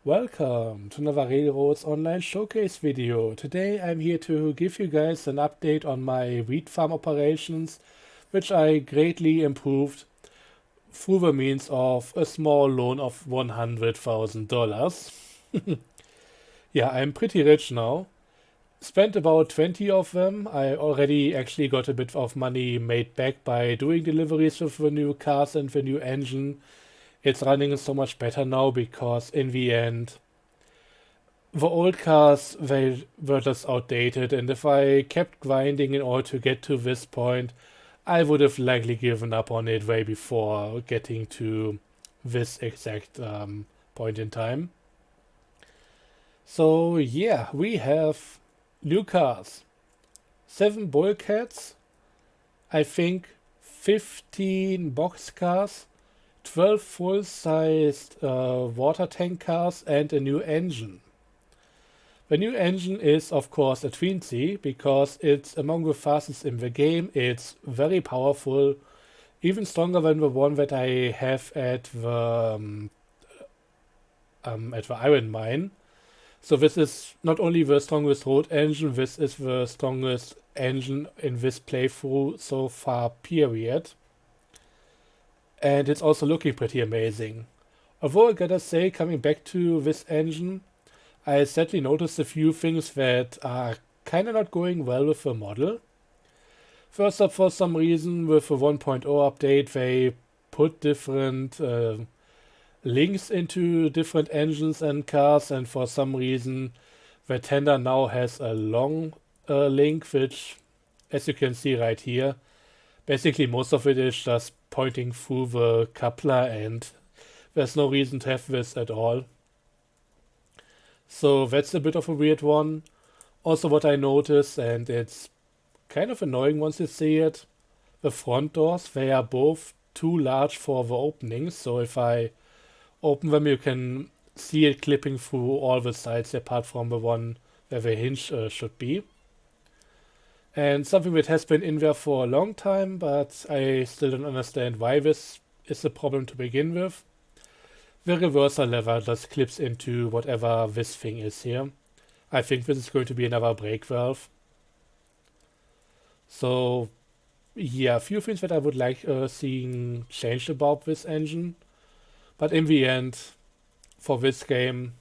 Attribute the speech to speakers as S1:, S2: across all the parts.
S1: Welcome to another Railroads online showcase video. Today I'm here to give you guys an update on my wheat farm operations, which I greatly improved through the means of a small loan of $100,000. Yeah, I'm pretty rich now. Spent about 20 of them. I already actually got a bit of money made back by doing deliveries with the new cars and the new engine. It's running so much better now because in the end, the old cars, they were just outdated, and if I kept grinding in order to get to this point, I would have likely given up on it way before getting to this exact point in time. So yeah, we have new cars. 7 bulkheads, I think 15 box cars, 12 full-sized water tank cars, and a new engine. The new engine is of course a twin C because it's among the fastest in the game. It's very powerful, even stronger than the one that I have at the iron mine. So this is not only the strongest road engine, this is the strongest engine in this playthrough so far, period. And it's also looking pretty amazing. Although I gotta say, coming back to this engine, I sadly noticed a few things that are kinda not going well with the model. First up, for some reason, with the 1.0 update, they put different links into different engines and cars, and for some reason, the tender now has a long link, which, as you can see right here, basically most of it is just pointing through the coupler, and there's no reason to have this at all. So that's a bit of a weird one. Also what I noticed, and it's kind of annoying once you see it, the front doors, they are both too large for the openings. So if I open them, you can see it clipping through all the sides apart from the one where the hinge should be. And something that has been in there for a long time, but I still don't understand why this is a problem to begin with. The reverser lever just clips into whatever this thing is here. I think this is going to be another brake valve. So yeah, a few things that I would like seeing changed about this engine. But in the end, for this game,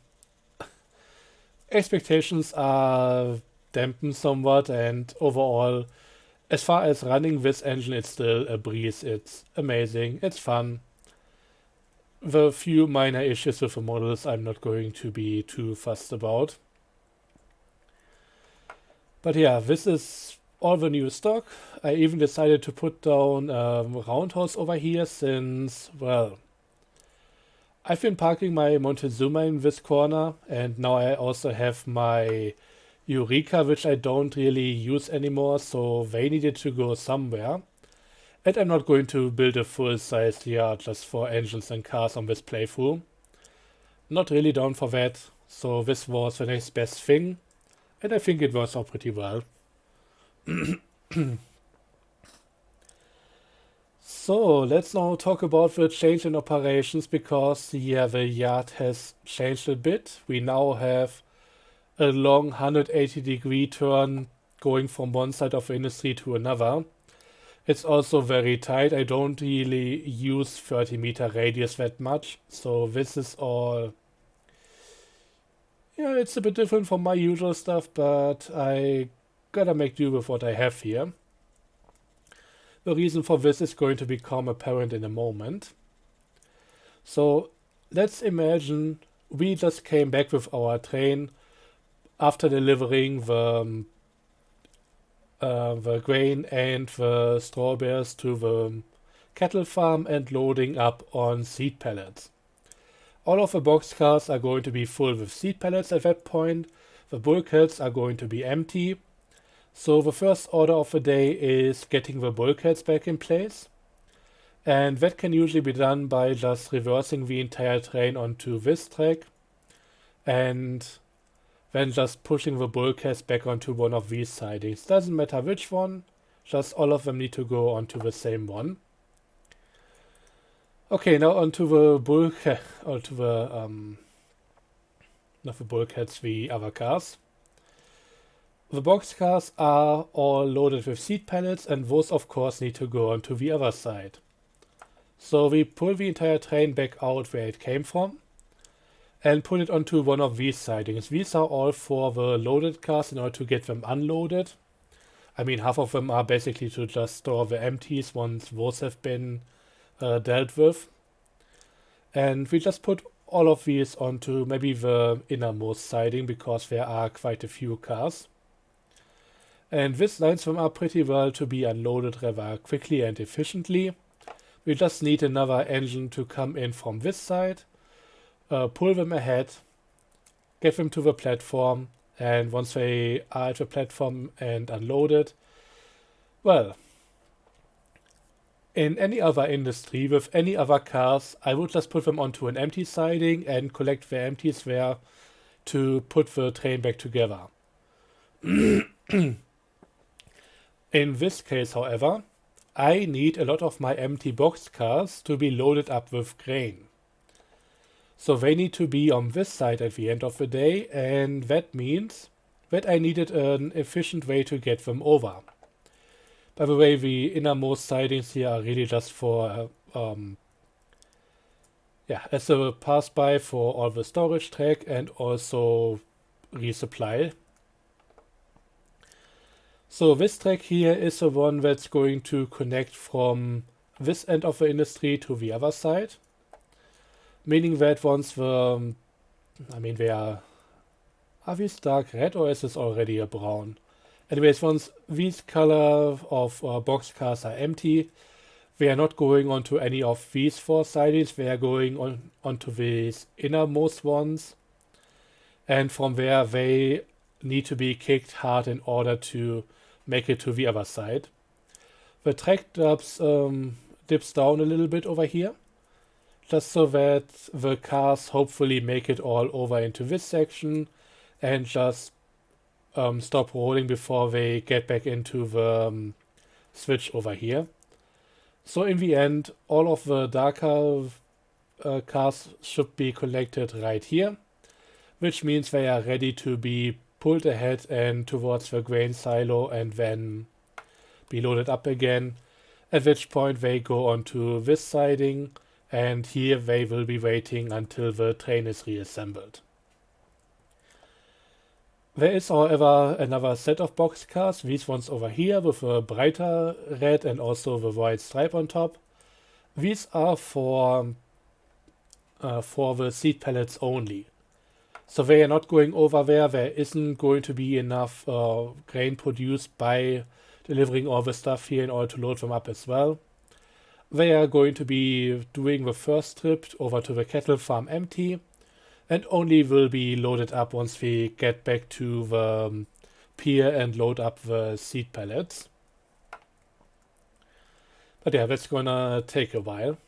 S1: expectations are dampened somewhat, and overall, as far as running this engine, it's still a breeze. It's amazing, it's fun. The few minor issues with the models I'm not going to be too fussed about. But yeah, this is all the new stock. I even decided to put down a roundhouse over here since, well, I've been parking my Montezuma in this corner, and now I also have my Eureka, which I don't really use anymore, so they needed to go somewhere. And I'm not going to build a full-sized yard just for engines and cars on this playthrough. Not really down for that, so this was the next best thing, and I think it works out pretty well. So let's now talk about the change in operations, because yeah, the yard has changed a bit. We now have a long 180-degree turn going from one side of the industry to another. It's also very tight. I don't really use 30-meter radius that much, so this is all... Yeah, it's a bit different from my usual stuff, but I gotta make do with what I have here. The reason for this is going to become apparent in a moment. So let's imagine we just came back with our train after delivering the grain and the strawberries to the cattle farm and loading up on seed pallets. All of the boxcars are going to be full with seed pallets at that point. The bulkheads are going to be empty. So the first order of the day is getting the bulkheads back in place. And that can usually be done by just reversing the entire train onto this track and then just pushing the bulkheads back onto one of these sidings. Doesn't matter which one, just all of them need to go onto the same one. Okay, now onto the bulkhead, onto the not the bulkheads, the other cars. The boxcars are all loaded with seat pallets, and those of course need to go onto the other side. So we pull the entire train back out where it came from and put it onto one of these sidings. These are all for the loaded cars in order to get them unloaded. I mean, half of them are basically to just store the empties once those have been dealt with. And we just put all of these onto maybe the innermost siding because there are quite a few cars. And this lines them up pretty well to be unloaded rather quickly and efficiently. We just need another engine to come in from this side, pull them ahead, get them to the platform, and once they are at the platform and unloaded, well, in any other industry with any other cars, I would just put them onto an empty siding and collect the empties there to put the train back together. In this case, however, I need a lot of my empty boxcars to be loaded up with grain. So they need to be on this side at the end of the day, and that means that I needed an efficient way to get them over. By the way, the innermost sidings here are really just for, as a pass-by for all the storage track and also resupply. So this track here is the one that's going to connect from this end of the industry to the other side. Meaning that once the, are these dark red or is this already a brown? Anyways, once these color of boxcars are empty, they are not going onto any of these four sidings, they are going onto these innermost ones. And from there they need to be kicked hard in order to make it to the other side. The track dips down a little bit over here, just so that the cars hopefully make it all over into this section and just stop rolling before they get back into the switch over here. So in the end, all of the darker cars should be collected right here, which means they are ready to be pulled ahead and towards the grain silo and then be loaded up again, at which point they go onto this siding, and here they will be waiting until the train is reassembled. There is, however, another set of boxcars, these ones over here with a brighter red and also the white stripe on top. These are for the seat pallets only. So they are not going over there. There isn't going to be enough grain produced by delivering all the stuff here in order to load them up as well. They are going to be doing the first trip over to the cattle farm empty and only will be loaded up once we get back to the pier and load up the seat pallets. But yeah, that's gonna take a while.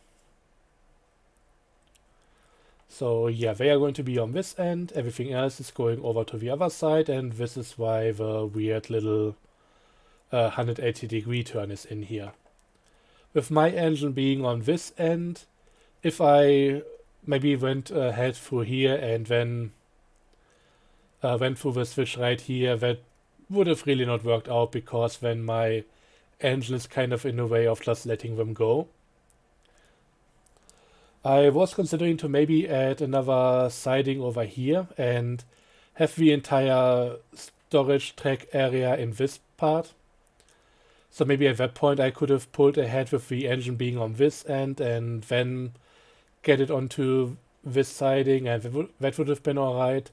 S1: So yeah, they are going to be on this end, everything else is going over to the other side, and this is why the weird little 180-degree turn is in here. With my engine being on this end, if I maybe went ahead through here and then went through the switch right here, that would have really not worked out because then my engine is kind of in the way of just letting them go. I was considering to maybe add another siding over here and have the entire storage track area in this part. So maybe at that point I could have pulled ahead with the engine being on this end and then get it onto this siding, and that would have been alright.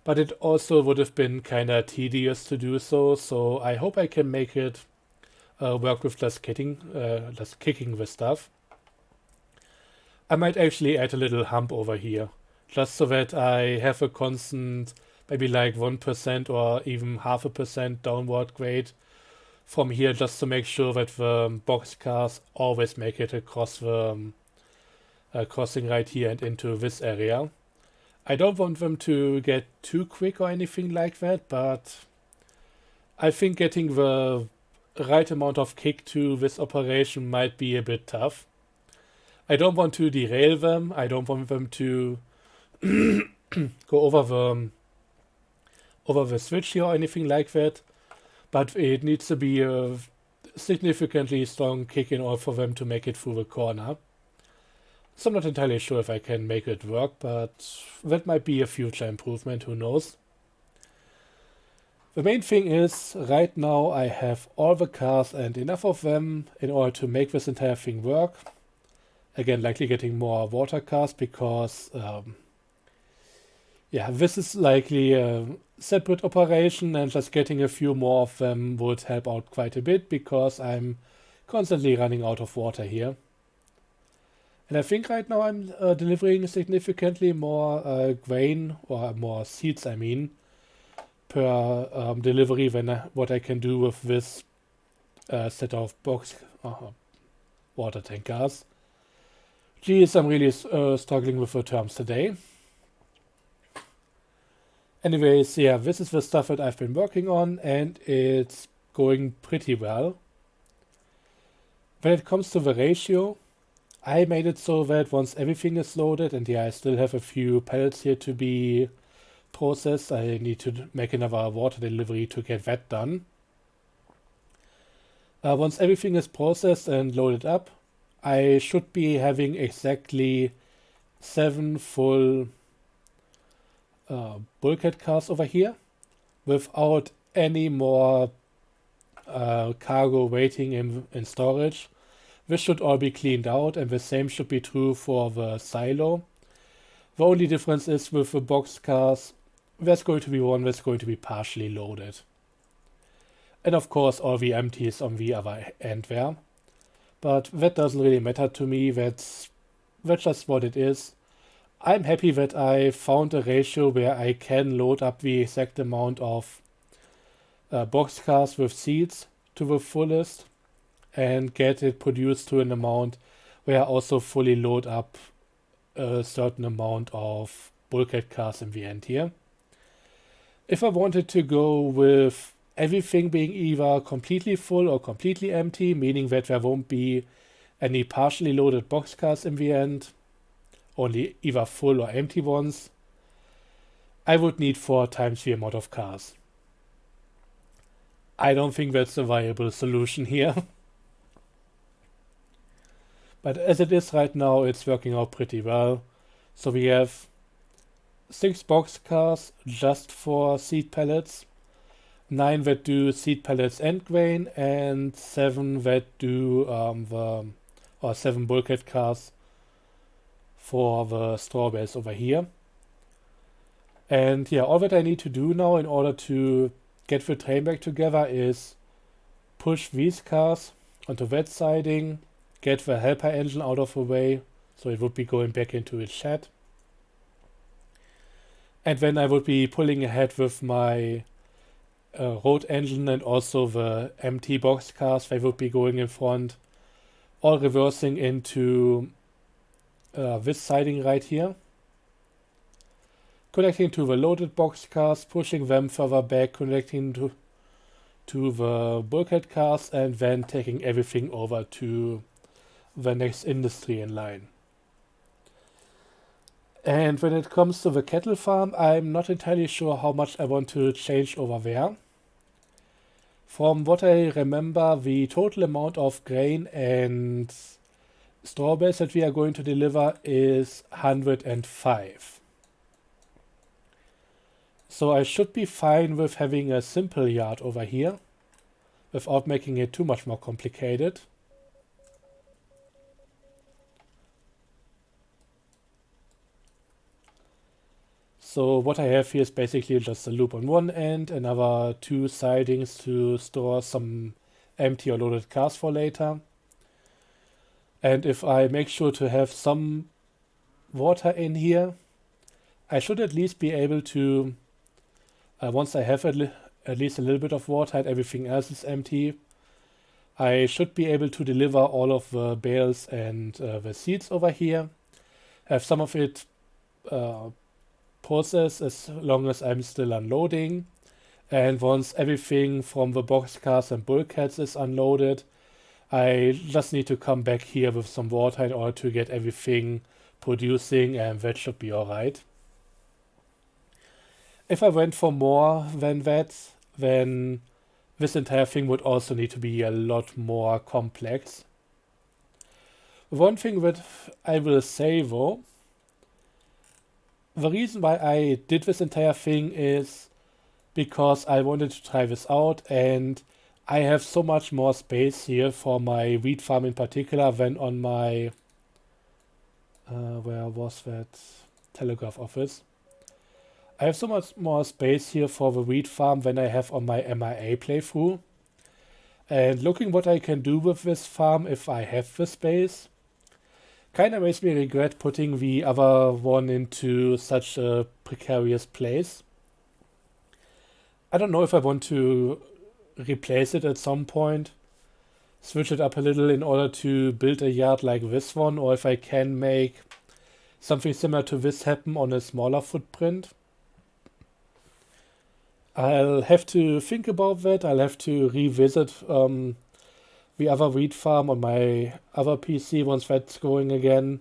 S1: But it also would have been kinda tedious to do so, so I hope I can make it work with just kicking the stuff. I might actually add a little hump over here, just so that I have a constant, maybe like 1% or even 0.5% downward grade from here, just to make sure that the boxcars always make it across the crossing right here and into this area. I don't want them to get too quick or anything like that, but I think getting the right amount of kick to this operation might be a bit tough. I don't want to derail them, I don't want them to go over the switch here or anything like that, but it needs to be a significantly strong kick in order for them to make it through the corner. So I'm not entirely sure if I can make it work, but that might be a future improvement, who knows. The main thing is, right now I have all the cars and enough of them in order to make this entire thing work. Again, likely getting more water cars because, yeah, this is likely a separate operation, and just getting a few more of them would help out quite a bit because I'm constantly running out of water here. And I think right now I'm delivering significantly more grain, or more seeds, I mean, per delivery than what I can do with this set of box water tankers. Geez, I'm really struggling with the terms today. Anyways, yeah, this is the stuff that I've been working on, and it's going pretty well. When it comes to the ratio, I made it so that once everything is loaded, and yeah, I still have a few pallets here to be processed, I need to make another water delivery to get that done. Once everything is processed and loaded up, I should be having exactly 7 full bulkhead cars over here without any more cargo waiting in storage. This should all be cleaned out, and the same should be true for the silo. The only difference is with the box cars, there's going to be one that's going to be partially loaded. And of course all the empties on the other end there. But that doesn't really matter to me, that's just what it is. I'm happy that I found a ratio where I can load up the exact amount of boxcars with seeds to the fullest and get it produced to an amount where I also fully load up a certain amount of bulkhead cars in the end here. If I wanted to go with everything being either completely full or completely empty, meaning that there won't be any partially loaded boxcars in the end, only either full or empty ones, I would need 4 times the amount of cars. I don't think that's a viable solution here. But as it is right now, it's working out pretty well. So we have 6 boxcars just for seed pellets, 9 that do seed pellets and grain, and 7 that do 7 bulkhead cars for the straw bales over here. And yeah, all that I need to do now in order to get the train back together is push these cars onto that siding, get the helper engine out of the way, so it would be going back into its shed. And then I would be pulling ahead with my road engine and also the empty box cars. They would be going in front, all reversing into this siding right here, connecting to the loaded box cars, pushing them further back, connecting to the bulkhead cars, and then taking everything over to the next industry in line. And when it comes to the cattle farm, I'm not entirely sure how much I want to change over there. From what I remember, the total amount of grain and straw bales that we are going to deliver is 105. So I should be fine with having a simple yard over here without making it too much more complicated. So what I have here is basically just a loop on one end, another 2 sidings to store some empty or loaded cars for later. And if I make sure to have some water in here, I should at least be able to, once I have at least a little bit of water and everything else is empty, I should be able to deliver all of the bales and the seeds over here, have some of it processed as long as I'm still unloading, and once everything from the boxcars and bulkheads is unloaded, I just need to come back here with some water in order to get everything producing, and that should be alright. if I went for more than that, then this entire thing would also need to be a lot more complex. One thing that I will say though, the reason why I did this entire thing is because I wanted to try this out, and I have so much more space here for my wheat farm in particular than on my where was that telegraph office. I have so much more space here for the wheat farm than I have on my MIA playthrough. And looking what I can do with this farm if I have the space, kinda makes me regret putting the other one into such a precarious place. I don't know if I want to replace it at some point, switch it up a little in order to build a yard like this one, or if I can make something similar to this happen on a smaller footprint. I'll have to think about that. I'll have to revisit the other wheat farm on my other PC once that's going again,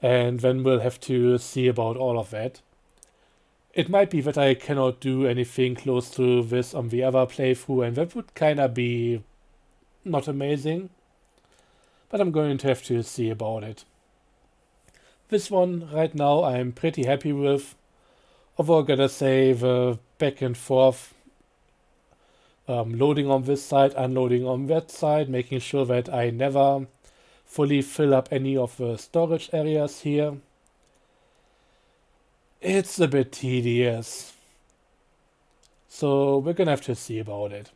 S1: and then we'll have to see about all of that. It might be that I cannot do anything close to this on the other playthrough, and that would kinda be not amazing, but I'm going to have to see about it. This one right now I'm pretty happy with, although I gotta say the back and forth loading on this side, unloading on that side, making sure that I never fully fill up any of the storage areas here. It's a bit tedious. So we're gonna have to see about it.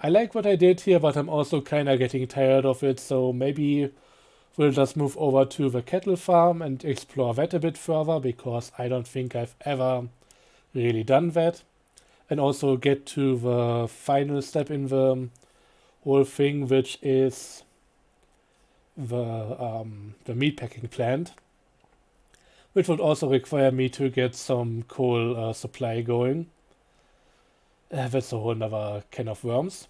S1: I like what I did here, but I'm also kinda getting tired of it, so maybe we'll just move over to the cattle farm and explore that a bit further, because I don't think I've ever really done that. And also get to the final step in the whole thing, which is the meatpacking plant, which would also require me to get some coal supply going. That's a whole nother can of worms.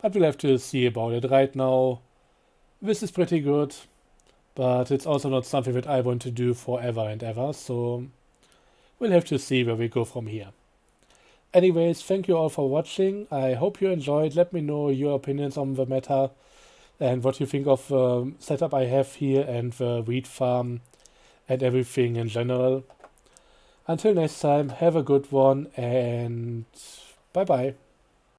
S1: But we'll have to see about it. Right now, this is pretty good, but it's also not something that I want to do forever and ever, so we'll have to see where we go from here. Anyways, thank you all for watching. I hope you enjoyed. Let me know your opinions on the matter and what you think of the setup I have here and the wheat farm and everything in general. Until next time, have a good one and bye bye.